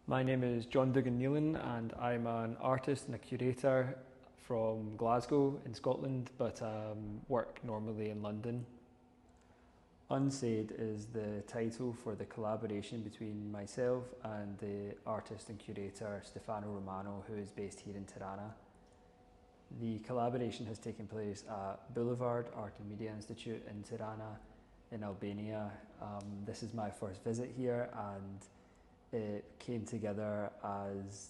My name is Dougan Nealon and I'm an artist and a curator from Glasgow in Scotland, but work normally in London. Unsaid is the title for the collaboration between myself and the artist and curator Stefano Romano, who is based here in Tirana. The collaboration has taken place at Bulevard Art Media Institute in Tirana in Albania. This is my first visit here, and it came together as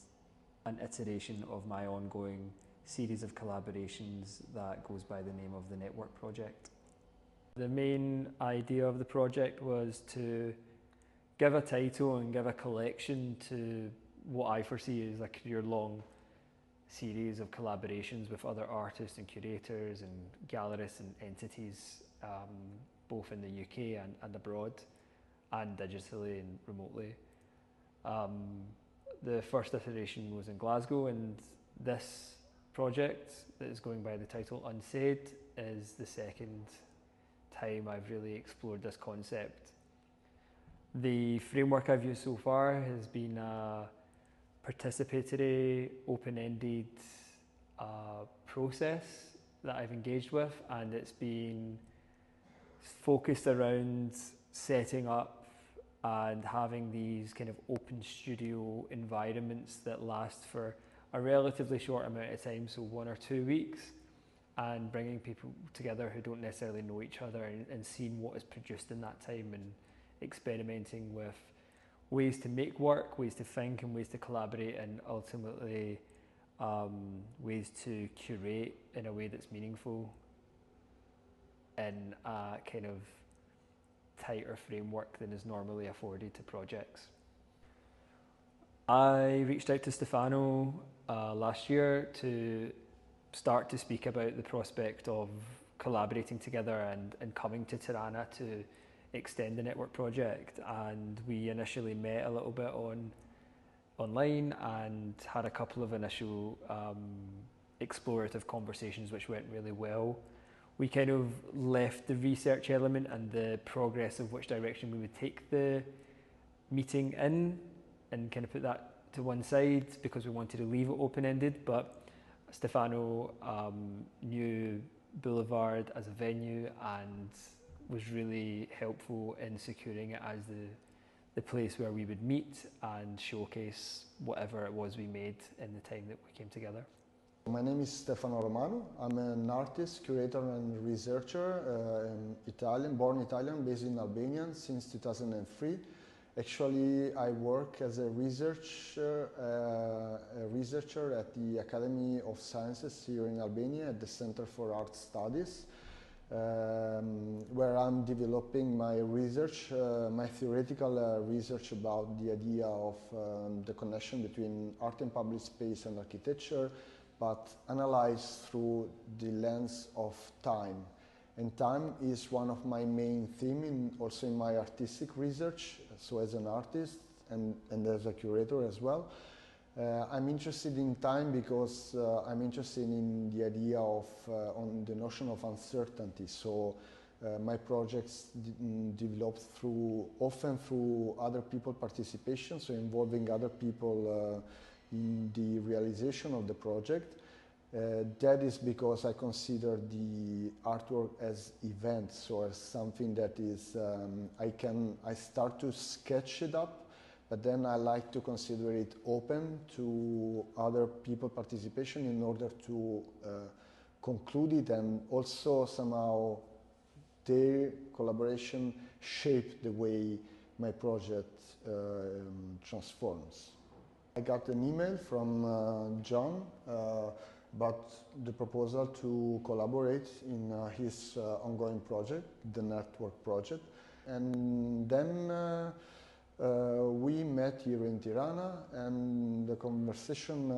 an iteration of my ongoing series of collaborations that goes by the name of the Network Project. The main idea of the project was to give a title and give a collection to what I foresee as a career-long series of collaborations with other artists and curators and gallerists and entities, both in the UK and abroad, and digitally and remotely. The first iteration was in Glasgow, and this project that is going by the title Unsaid is the second time I've really explored this concept. The framework I've used so far has been a participatory, open-ended process that I've engaged with, and it's been focused around setting up and having these kind of open studio environments that last for a relatively short amount of time, so 1 or 2 weeks, and bringing people together who don't necessarily know each other and seeing what is produced in that time and experimenting with ways to make work, ways to think and ways to collaborate, and ultimately ways to curate in a way that's meaningful in a kind of tighter framework than is normally afforded to projects. I reached out to Stefano last year to start to speak about the prospect of collaborating together and coming to Tirana to extend the Network Project, and we initially met a little bit online and had a couple of initial explorative conversations which went really well. We kind of left the research element and the progress of which direction we would take the meeting in and kind of put that to one side because we wanted to leave it open-ended, but Stefano knew Boulevard as a venue and was really helpful in securing it as the place where we would meet and showcase whatever it was we made in the time that we came together. My name is Stefano Romano. I'm an artist, curator and researcher, born Italian, based in Albania since 2003. Actually, I work as a researcher at the Academy of Sciences here in Albania at the Center for Art Studies, where I'm developing my research, my theoretical research about the idea of the connection between art and public space and architecture, but analyzed through the lens of time. And time is one of my main themes also in my artistic research, so as an artist and as a curator as well. I'm interested in time because I'm interested in the idea of, on the notion of uncertainty. So my projects developed often through other people's participation, so involving other people in the realization of the project. That is because I consider the artwork as events, so as something that is, I start to sketch it up, but then I like to consider it open to other people's participation in order to conclude it, and also somehow their collaboration shape the way my project transforms. I got an email from John about the proposal to collaborate in his ongoing project, the Network Project. And then we met here in Tirana, and the conversation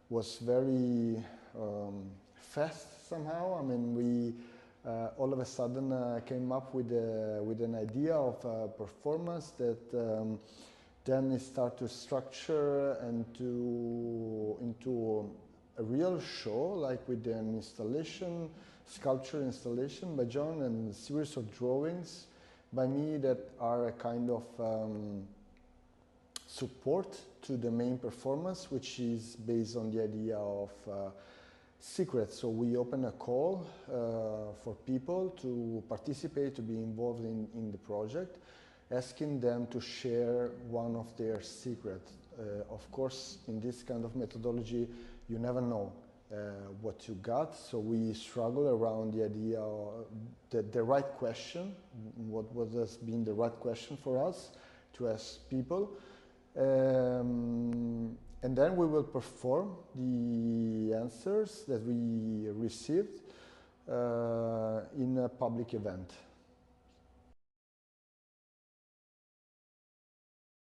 was very fast somehow. I mean, we all of a sudden came up with an idea of a performance that then it started to structure and into a real show, like with an installation, sculpture installation by John, and a series of drawings by me that are a kind of support to the main performance, which is based on the idea of secrets. So we open a call for people to participate, to be involved in the project, asking them to share one of their secrets. Of course, in this kind of methodology, you never know what you got, so we struggle around the idea of the right question, what has been the right question for us to ask people. And then we will perform the answers that we received in a public event.